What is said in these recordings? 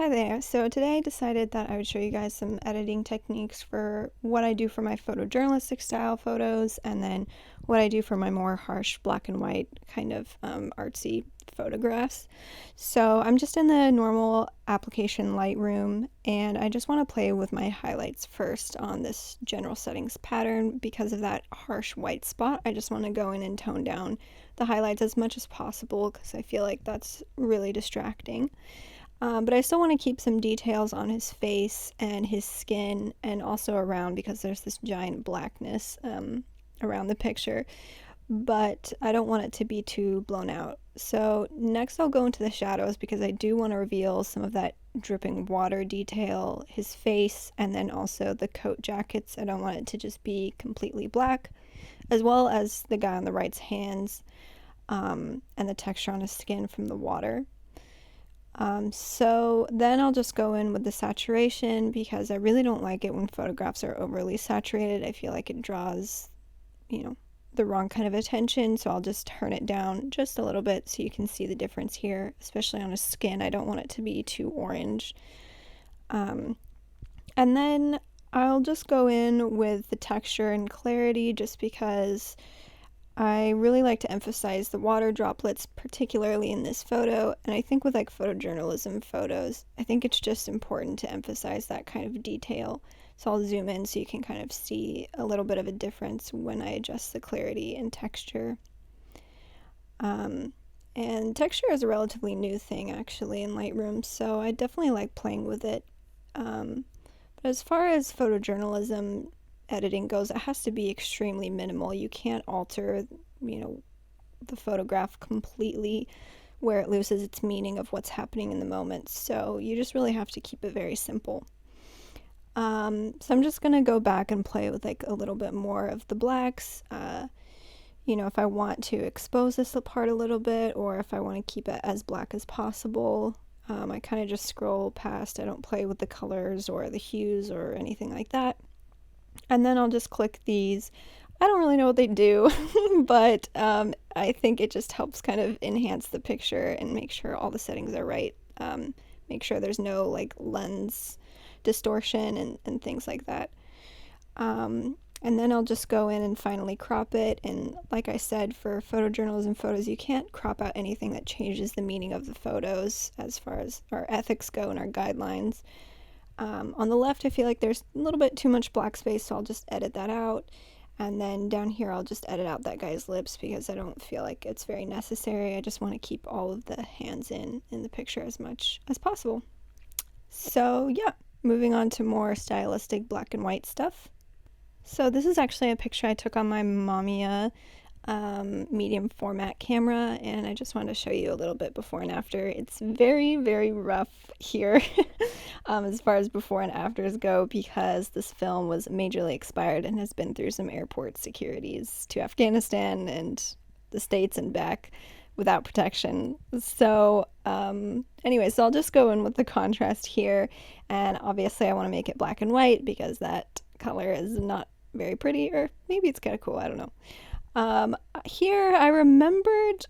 Hi there. So today I decided that I would show you guys some editing techniques for what I do for my photojournalistic style photos and then what I do for my more harsh black and white kind of artsy photographs. So I'm just in the normal application Lightroom and I just want to play with my highlights first on this general settings pattern because of that harsh white spot. I just want to go in and tone down the highlights as much as possible because I feel like that's really distracting. But I still want to keep some details on his face and his skin and also around because there's this giant blackness around the picture. But I don't want it to be too blown out. So next I'll go into the shadows because I do want to reveal some of that dripping water detail, his face, and then also the coat jackets. I don't want it to just be completely black, as well as the guy on the right's hands and the texture on his skin from the water. So then I'll just go in with the saturation because I really don't like it when photographs are overly saturated. I feel like it draws, the wrong kind of attention. So I'll just turn it down just a little bit so you can see the difference here, especially on his skin. I don't want it to be too orange. And then I'll just go in with the texture and clarity just because I really like to emphasize the water droplets, particularly in this photo, and I think with like photojournalism photos, I think it's just important to emphasize that kind of detail. So I'll zoom in so you can kind of see a little bit of a difference when I adjust the clarity and texture. And texture is a relatively new thing actually in Lightroom, so I definitely like playing with it. But as far as photojournalism editing goes, it has to be extremely minimal. You can't alter, the photograph completely where it loses its meaning of what's happening in the moment. So you just really have to keep it very simple. So I'm just gonna go back and play with like a little bit more of the blacks. If I want to expose this part a little bit or if I want to keep it as black as possible. I kind of just scroll past. I don't play with the colors or the hues or anything like that. And then I'll just click these. I don't really know what they do, but I think it just helps kind of enhance the picture and make sure all the settings are right. Make sure there's no like lens distortion and things like that. And then I'll just go in and finally crop it. And like I said, for photojournalism photos, you can't crop out anything that changes the meaning of the photos as far as our ethics go and our guidelines. On the left, I feel like there's a little bit too much black space, so I'll just edit that out. And then down here, I'll just edit out that guy's lips because I don't feel like it's very necessary. I just want to keep all of the hands in the picture as much as possible. So yeah, moving on to more stylistic black and white stuff. So this is actually a picture I took on my Mamiya medium format camera, and I just wanted to show you a little bit before and after. It's very, very rough here as far as before and afters go because this film was majorly expired and has been through some airport securities to Afghanistan and the States and back without protection. So anyway, so I'll just go in with the contrast here, and obviously I want to make it black and white because that color is not very pretty, or maybe it's kind of cool, I don't know. Here I remembered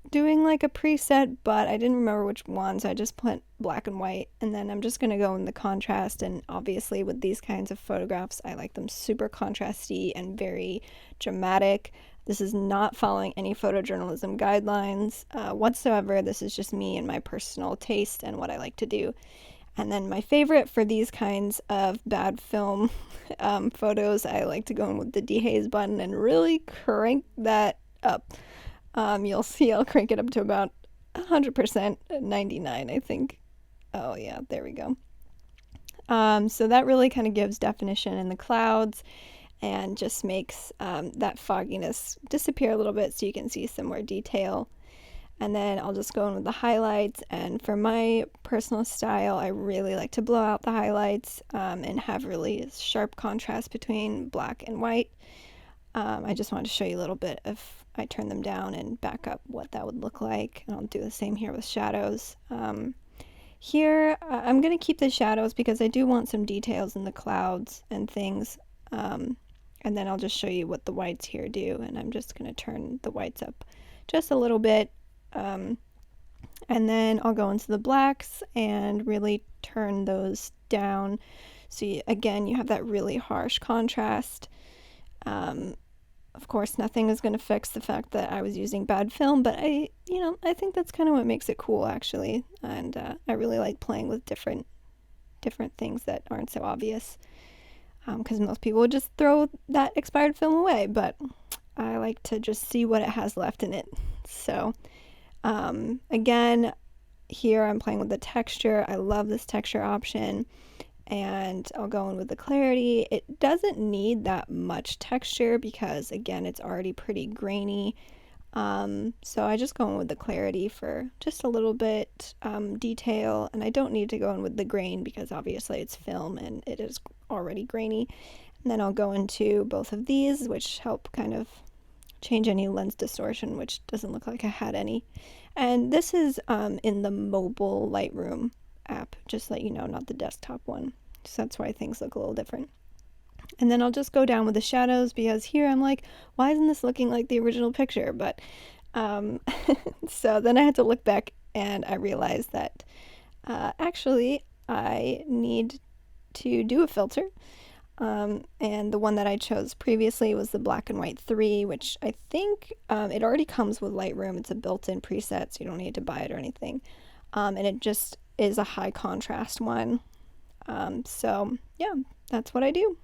doing like a preset, but I didn't remember which one, so I just put black and white, and then I'm just gonna go in the contrast. And obviously with these kinds of photographs, I like them super contrasty and very dramatic. This is not following any photojournalism guidelines whatsoever. This is just me and my personal taste and what I like to do. And then my favorite for these kinds of bad film photos, I like to go in with the dehaze button and really crank that up. You'll see I'll crank it up to about 100%, 99 I think. Oh yeah, there we go. So that really kind of gives definition in the clouds and just makes that fogginess disappear a little bit so you can see some more detail. And then I'll just go in with the highlights, and for my personal style, I really like to blow out the highlights and have really sharp contrast between black and white. I just wanted to show you a little bit if I turn them down and back up what that would look like, and I'll do the same here with shadows. Here, I'm going to keep the shadows because I do want some details in the clouds and things, and then I'll just show you what the whites here do, and I'm just going to turn the whites up just a little bit. And then I'll go into the blacks and really turn those down. So again, you have that really harsh contrast. Um, of course, nothing is going to fix the fact that I was using bad film, but I think that's kind of what makes it cool, actually. And I really like playing with different things that aren't so obvious, because most people would just throw that expired film away, but I like to just see what it has left in it. So again, here I'm playing with the texture. I love this texture option, and I'll go in with the clarity. It doesn't need that much texture because, again, it's already pretty grainy. So I just go in with the clarity for just a little bit detail, and I don't need to go in with the grain because obviously it's film and it is already grainy. And then I'll go into both of these, which help kind of change any lens distortion, which doesn't look like I had any. And this is in the mobile Lightroom app, just to let you know, not the desktop one. So that's why things look a little different. And then I'll just go down with the shadows because here I'm like, why isn't this looking like the original picture? But so then I had to look back and I realized that actually I need to do a filter. And the one that I chose previously was the black and white 3, which I think it already comes with Lightroom. It's a built-in preset, so you don't need to buy it or anything. And it just is a high contrast one. So yeah, that's what I do.